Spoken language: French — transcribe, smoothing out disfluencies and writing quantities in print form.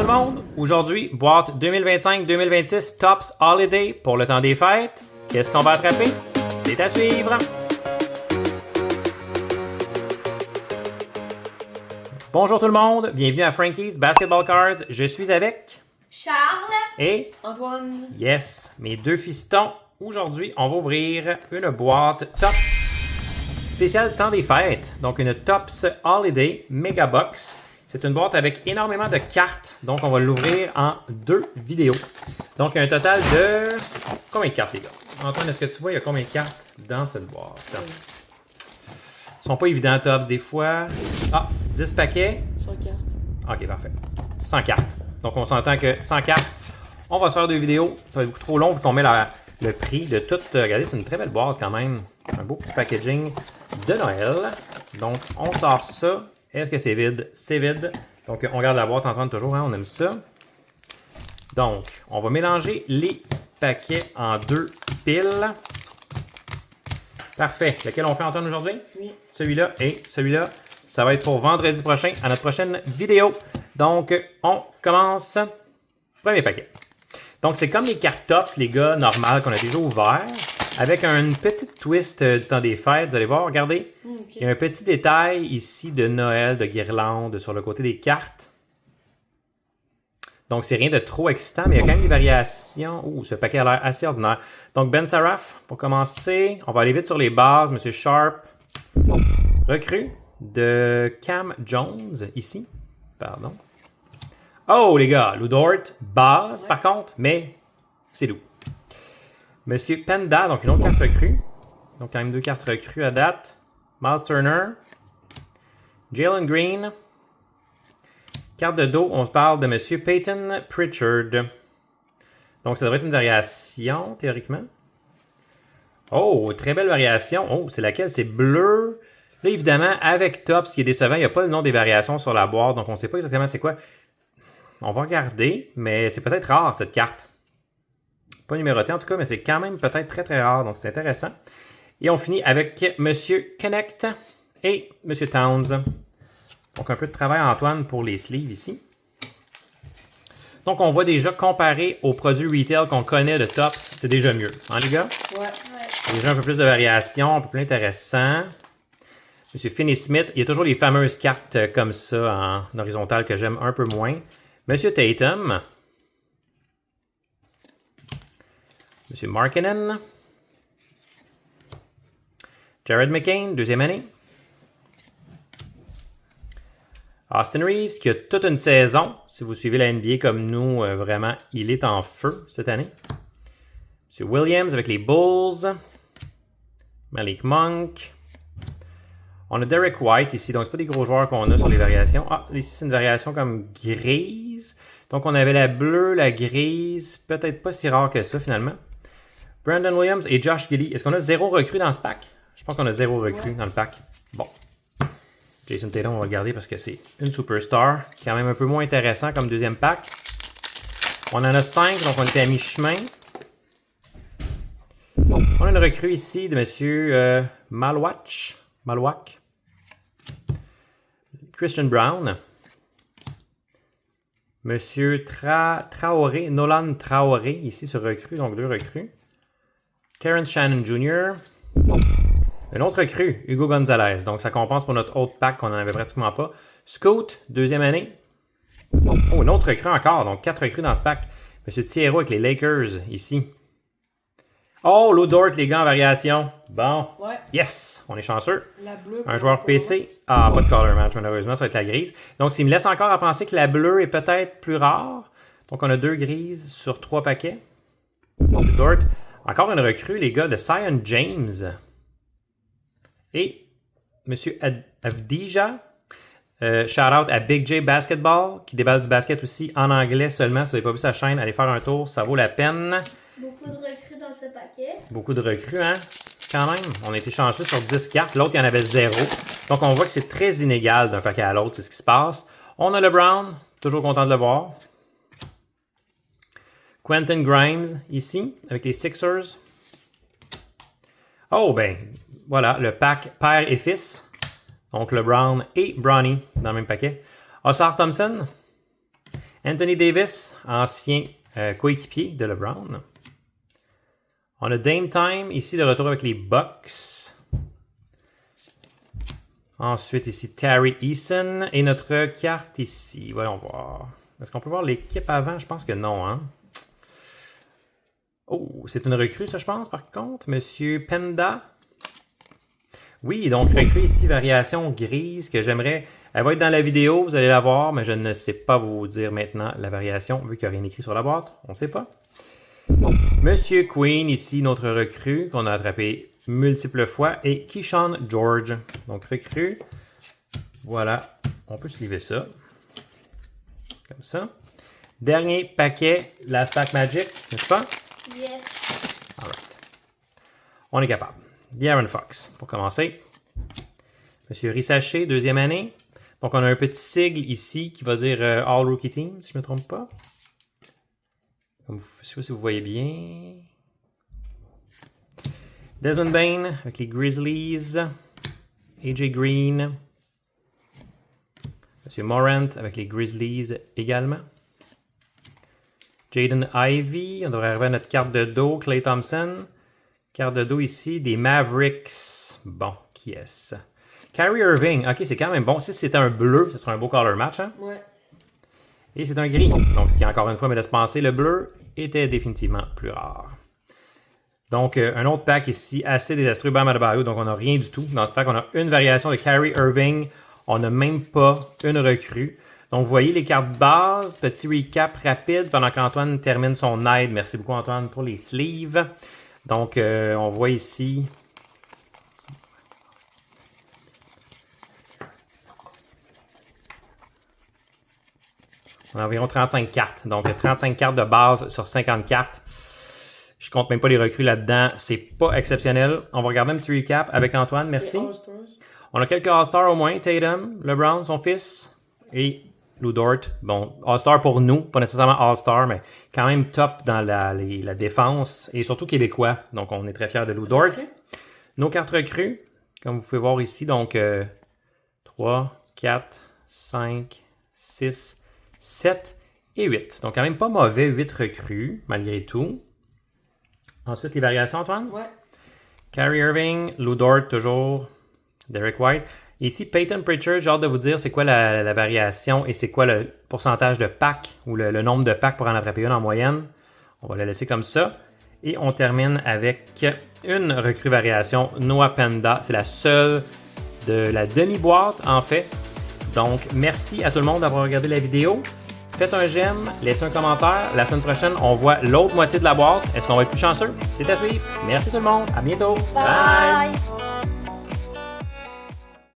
tout le monde! Aujourd'hui, boîte 2025-2026 Topps Holiday pour le temps des fêtes. Qu'est-ce qu'on va attraper? C'est à suivre! Bonjour tout le monde, bienvenue à Frankie's Basketball Cards. Je suis avec Charles et Antoine. Yes, mes deux fistons. Aujourd'hui, on va ouvrir une boîte Topps spéciale temps des fêtes. Donc une Topps Holiday Mega Box. C'est une boîte avec énormément de cartes. Donc on va l'ouvrir en 2 vidéos. Donc un total de... Combien de cartes les gars? Antoine, est-ce que tu vois, il y a combien de cartes dans cette boîte? Ils sont pas évidents Topps des fois. Ah, 10 paquets. 100 cartes. Ok, parfait. 100 cartes. Donc on s'entend que 100 cartes, on va se faire 2 vidéos. Ça va être beaucoup trop long vu qu'on met le prix de tout. Regardez, c'est une très belle boîte quand même. Un beau petit packaging de Noël. Donc on sort ça. Est-ce que c'est vide? C'est vide. Donc on garde la boîte Antoine toujours, hein? On aime ça. Donc on va mélanger les paquets en 2 piles. Parfait. Lequel on fait Antoine aujourd'hui? Oui. Celui-là et celui-là. Ça va être pour vendredi prochain à notre prochaine vidéo. Donc, on commence. Premier paquet. Donc, c'est comme les cartes Topps, les gars, normales qu'on a déjà ouverts. Avec une petite twist du temps des fêtes. Vous allez voir, regardez. Okay. Il y a un petit détail ici de Noël, de guirlande sur le côté des cartes. Donc, c'est rien de trop excitant, mais il y a quand même des variations. Ouh, ce paquet a l'air assez ordinaire. Donc, Ben Saraf, pour commencer. On va aller vite sur les bases. Monsieur Sharp. Recrue de Cam Jones, ici. Pardon. Oh, les gars, Lou Dort, base, ouais. Par contre, mais c'est Lou. Monsieur Penda, donc une autre carte recrue. Donc, quand même 2 cartes recrues à date. Miles Turner. Jalen Green. Carte de dos, on parle de Monsieur Peyton Pritchard. Donc, ça devrait être une variation, théoriquement. Oh, très belle variation. Oh, c'est laquelle? C'est bleu. Là, évidemment, avec Topps, ce qui est décevant, il n'y a pas le nom des variations sur la boîte, donc on ne sait pas exactement c'est quoi. On va regarder, mais c'est peut-être rare, cette carte. Pas numérotée en tout cas, mais c'est quand même peut-être très très rare, donc c'est intéressant. Et on finit avec Monsieur Connect et Monsieur Towns. Donc un peu de travail Antoine pour les sleeves ici. Donc on va déjà comparer aux produits retail qu'on connaît de Topps. C'est déjà mieux, hein les gars? Ouais. Déjà un peu plus de variations, un peu plus intéressant. Monsieur Finney-Smith, il y a toujours les fameuses cartes comme ça en horizontal que j'aime un peu moins. Monsieur Tatum. Monsieur Markkanen. Jared McCain, 2e année. Austin Reeves, qui a toute une saison. Si vous suivez la NBA comme nous, vraiment, il est en feu cette année. Monsieur Williams avec les Bulls. Malik Monk. On a Derek White ici, donc c'est pas des gros joueurs qu'on a sur les variations. Ah, ici c'est une variation comme grise. Donc on avait la bleue, la grise, peut-être pas si rare que ça finalement. Brandon Williams et Josh Giddey. Est-ce qu'on a 0 recrue dans ce pack? Je pense qu'on a 0 recrue dans le pack. Bon. Jason Tatum, on va le garder parce que c'est une superstar. Quand même un peu moins intéressant comme deuxième pack. On en a 5, donc on était à mi-chemin. On a une recrue ici de Monsieur Malwak. Christian Brown. Monsieur Traoré, Nolan Traoré, ici sur recrue, donc 2 recrues. Terrence Shannon Jr. Un autre recrue, Hugo Gonzalez. Donc ça compense pour notre autre pack qu'on n'en avait pratiquement pas. Scoot, 2e année. Oh, une autre recrue encore, donc 4 recrues dans ce pack. Monsieur Thiero avec les Lakers, ici. Oh, Lou Dort, les gars, en variation. Bon. Ouais. Yes, on est chanceux. La bleue. Un joueur PC. Ah, pas de color match, malheureusement, ça va être la grise. Donc, ça me laisse encore à penser que la bleue est peut-être plus rare. Donc, on a 2 grises sur 3 paquets. Lou Dort. Encore une recrue, les gars, de Zion James. Et Monsieur Avdija. Shout-out à Big J Basketball, qui déballe du basket aussi en anglais seulement. Si vous n'avez pas vu sa chaîne, allez faire un tour, ça vaut la peine. Beaucoup de recrues dans ce paquet. Beaucoup de recrues, hein? Quand même. On a été chanceux sur 10 cartes. L'autre, il y en avait 0. Donc, on voit que c'est très inégal d'un paquet à l'autre. C'est ce qui se passe. On a le Brown. Toujours content de le voir. Quentin Grimes, ici, avec les Sixers. Oh, ben, voilà, le pack père et fils. Donc, le Brown et Bronny dans le même paquet. Oscar Thompson. Anthony Davis, ancien coéquipier de LeBron. On a Dame Time, ici de retour avec les Bucks. Ensuite, ici, Tari Eason. Et notre carte ici. Voyons voir. Est-ce qu'on peut voir l'équipe avant? Je pense que non, hein? Oh, c'est une recrue, ça, je pense, par contre. Monsieur Penda. Oui, donc recrue ici, variation grise, que j'aimerais... Elle va être dans la vidéo, vous allez la voir, mais je ne sais pas vous dire maintenant la variation, vu qu'il n'y a rien écrit sur la boîte. On ne sait pas. Monsieur Queen, ici, notre recrue, qu'on a attrapé multiples fois, et Keyshawn George. Donc, recrue. Voilà, on peut se livrer ça. Comme ça. Dernier paquet, la Stack Magic, n'est-ce pas? Yes. Alright. On est capable. De'Aaron Fox, pour commencer. Monsieur Risaché, deuxième année. Donc, on a un petit sigle ici qui va dire All Rookie Team, si je ne me trompe pas. Comme je ne sais pas si vous voyez bien. Desmond Bain avec les Grizzlies. AJ Green. Monsieur Morant avec les Grizzlies également. Jaden Ivey. On devrait arriver à notre carte de dos. Klay Thompson. Carte de dos ici. Des Mavericks. Bon, qui est-ce? Kyrie Irving. Ok, c'est quand même bon. Si c'était un bleu, ce serait un beau color match. Hein? Ouais. Et c'est un gris. Donc, ce qui, encore une fois, me laisse penser, le bleu était définitivement plus rare. Donc, un autre pack ici, assez désastreux. Bam Adebayo. Donc, on n'a rien du tout. Dans ce pack, on a une variation de Kyrie Irving. On n'a même pas une recrue. Donc, vous voyez les cartes base. Petit recap rapide pendant qu'Antoine termine son aide. Merci beaucoup, Antoine, pour les sleeves. Donc, on voit ici... On a environ 35 cartes. Donc, 35 cartes de base sur 50 cartes. Je compte même pas les recrues là-dedans. C'est pas exceptionnel. On va regarder un petit recap avec Antoine. Merci. On a quelques All-Stars au moins. Tatum, LeBron, son fils, et Lou Dort. Bon, All-Star pour nous. Pas nécessairement All-Star, mais quand même top dans la défense. Et surtout québécois. Donc, on est très fiers de Lou Dort. Okay. Nos cartes recrues, comme vous pouvez voir ici. Donc, 3, 4, 5, 6... 7 et 8. Donc, quand même pas mauvais, 8 recrues, malgré tout. Ensuite, les variations, Antoine? Ouais. Kyrie Irving, Lou Dort, toujours. Derek White. Et ici, Peyton Pritchard, j'ai hâte de vous dire c'est quoi la variation et c'est quoi le pourcentage de packs ou le nombre de packs pour en attraper une en moyenne. On va la laisser comme ça. Et on termine avec une recrue variation, Noah Penda. C'est la seule de la demi-boîte, en fait. Donc, merci à tout le monde d'avoir regardé la vidéo. Faites un j'aime, laissez un commentaire. La semaine prochaine, on voit l'autre moitié de la boîte. Est-ce qu'on va être plus chanceux? C'est à suivre. Merci tout le monde. À bientôt. Bye.